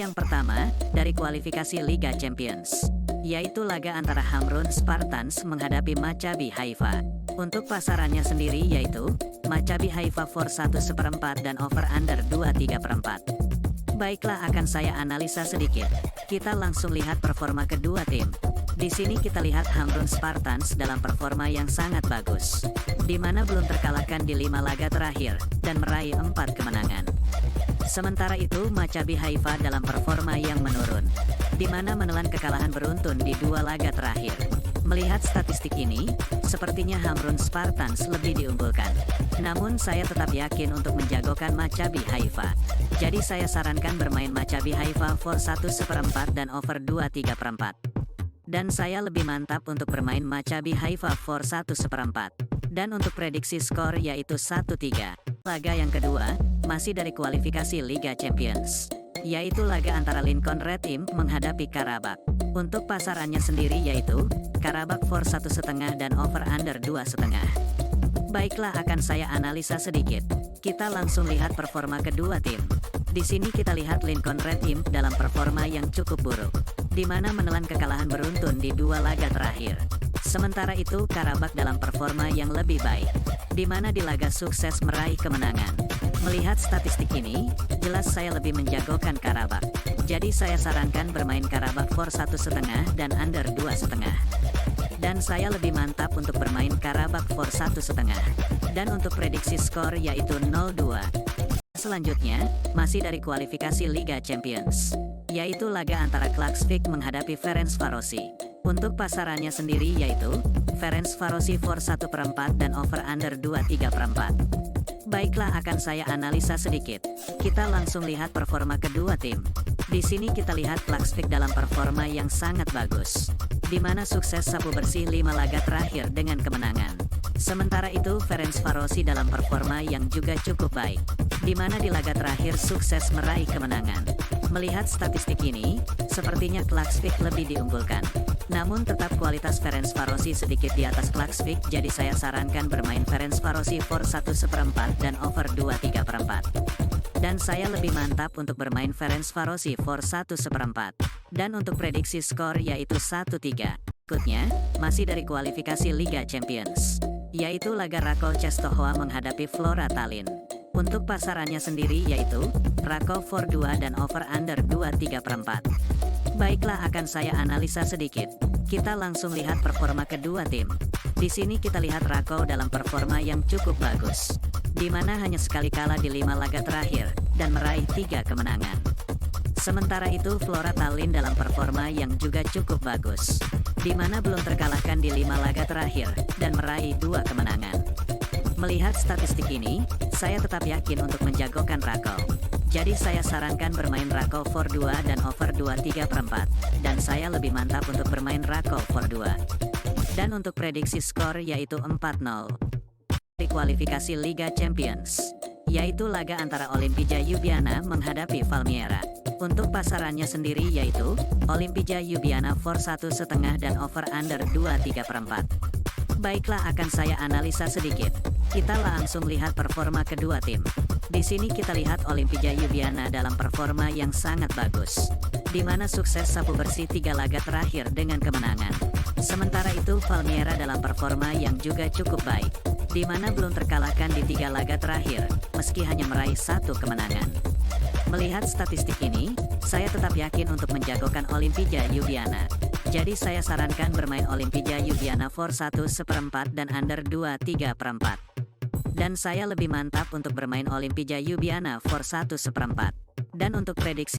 yang pertama, dari kualifikasi Liga Champions, yaitu laga antara Hamrun Spartans menghadapi Maccabi Haifa. Untuk pasarannya sendiri yaitu, Maccabi Haifa for 1/4 dan over-under 2/3/4. Baiklah, akan saya analisa sedikit. Kita langsung lihat performa kedua tim. Di sini kita lihat Hamrun Spartans dalam performa yang sangat bagus, di mana belum terkalahkan di 5 laga terakhir, dan meraih 4 kemenangan. Sementara itu Maccabi Haifa dalam performa yang menurun, di mana menelan kekalahan beruntun di 2 laga terakhir. Melihat statistik ini, sepertinya Hamrun Spartans lebih diunggulkan. Namun saya tetap yakin untuk menjagokan Maccabi Haifa. Jadi saya sarankan bermain Maccabi Haifa for 1/4 dan over 2/3/4. Dan saya lebih mantap untuk bermain Maccabi Haifa for 1/4. Dan untuk prediksi skor yaitu 1-3. Laga yang kedua, masih dari kualifikasi Liga Champions, yaitu laga antara Lincoln Red Imp menghadapi Karabakh. Untuk pasarannya sendiri yaitu, Karabakh for 1,5 dan over-under 2,5. Baiklah, akan saya analisa sedikit. Kita langsung lihat performa kedua tim. Di sini kita lihat Lincoln Red Imp dalam performa yang cukup buruk, di mana menelan kekalahan beruntun di 2 laga terakhir. Sementara itu Karabakh dalam performa yang lebih baik, di mana di laga sukses meraih kemenangan. Melihat statistik ini, jelas saya lebih menjagokan Karabakh. Jadi saya sarankan bermain Karabakh for 1,5 dan under 2,5. Dan saya lebih mantap untuk bermain Karabakh for 1,5. Dan untuk prediksi skor yaitu 0-2. Selanjutnya, masih dari kualifikasi Liga Champions, yaitu laga antara Klaksvik menghadapi Ferencvarosi. Untuk pasarannya sendiri yaitu, Ferencvarosi for 1/4 dan over-under 2/3/4. Baiklah, akan saya analisa sedikit. Kita langsung lihat performa kedua tim. Di sini kita lihat Klaksvik dalam performa yang sangat bagus, di mana sukses sapu bersih 5 laga terakhir dengan kemenangan. Sementara itu Ferencvarosi dalam performa yang juga cukup baik, di mana di laga terakhir sukses meraih kemenangan. Melihat statistik ini, sepertinya Klaksvik lebih diunggulkan. Namun tetap kualitas Ferencvarosi sedikit di atas Klaksvik, jadi saya sarankan bermain Ferencvarosi for 1/4 dan over 2/3/4. Dan saya lebih mantap untuk bermain Ferencvarosi for 1/4. Dan untuk prediksi skor yaitu 1-3. Berikutnya, masih dari kualifikasi Liga Champions, yaitu laga Rakov Czestochowa menghadapi Flora Tallinn. Untuk pasarannya sendiri yaitu, Rakov for 2 dan over-under 2/3/4. Baiklah, akan saya analisa sedikit. Kita langsung lihat performa kedua tim. Di sini kita lihat Rakov dalam performa yang cukup bagus, di mana hanya sekali kalah di 5 laga terakhir, dan meraih 3 kemenangan. Sementara itu Flora Tallinn dalam performa yang juga cukup bagus, di mana belum terkalahkan di 5 laga terakhir, dan meraih 2 kemenangan. Melihat statistik ini, saya tetap yakin untuk menjagokan Rakov. Jadi saya sarankan bermain Rakov for 2 dan over 2/3/4. Dan saya lebih mantap untuk bermain Rakov for 2. Dan untuk prediksi skor yaitu 4-0. Di kualifikasi Liga Champions, yaitu laga antara Olimpija Ljubljana menghadapi Valmiera. Untuk pasarannya sendiri yaitu, Olimpija Ljubljana for 1,5 dan over-under 2/3/4. Baiklah, akan saya analisa sedikit. Kita langsung lihat performa kedua tim. Di sini kita lihat Olimpija Ljubljana dalam performa yang sangat bagus, di mana sukses sapu bersih 3 laga terakhir dengan kemenangan. Sementara itu Valmiera dalam performa yang juga cukup baik, di mana belum terkalahkan di 3 laga terakhir, meski hanya meraih 1 kemenangan. Melihat statistik ini, saya tetap yakin untuk menjagokan Olimpija Ljubljana. Jadi saya sarankan bermain Olimpija Ljubljana for 1/4 dan under 2/3/4. Dan saya lebih mantap untuk bermain Olimpija Ljubljana for 1/4. Dan untuk prediksi